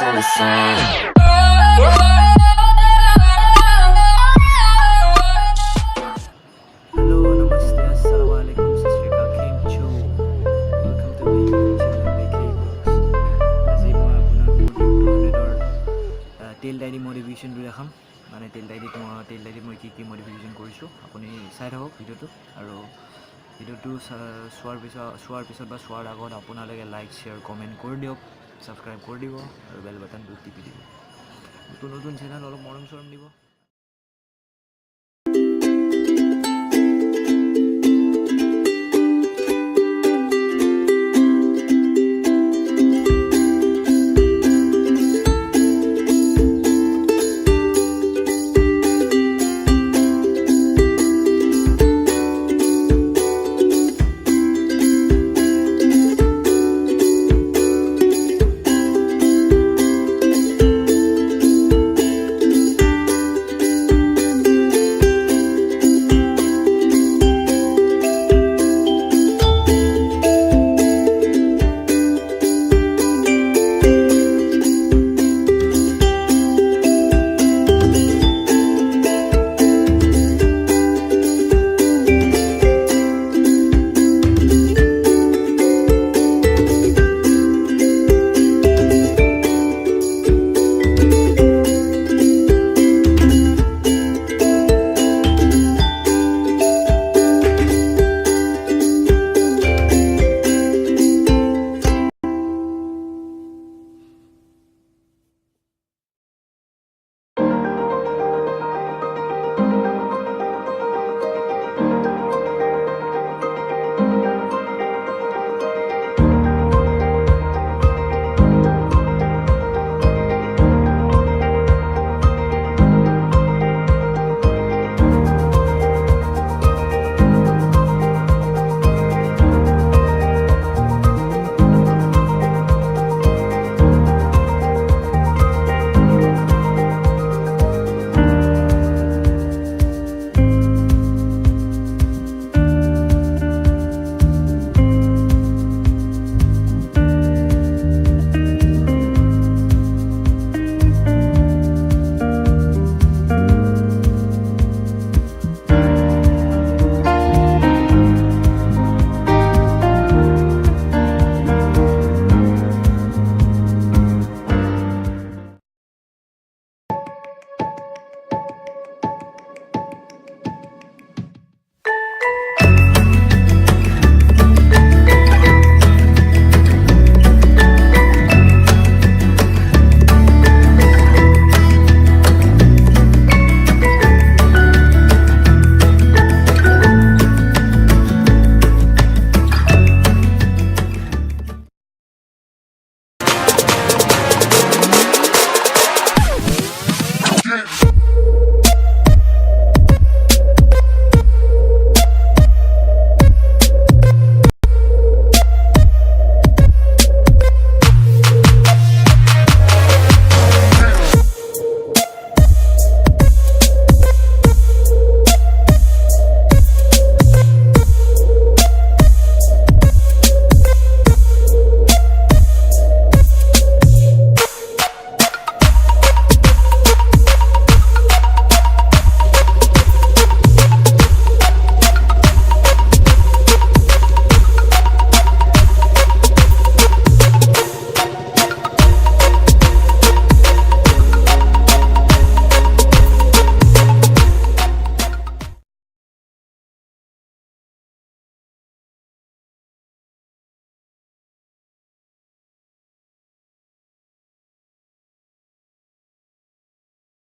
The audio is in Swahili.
feel the same. Hello, namaste, assalamualaikum, sasrika, kem cho. Welcome to my YouTube channel, KTM Duke. As I mo apunar Duke 200 or tail diary modification do dekham. Mane tail diary moi ki modification korisu. Apuni sai thakok video to aru video to swar pisot ba swar agot apunalage like share comment kori diok, subscribe kori dibo aru bell button to tipi dibo. Notun channel olop morom sorom dibo.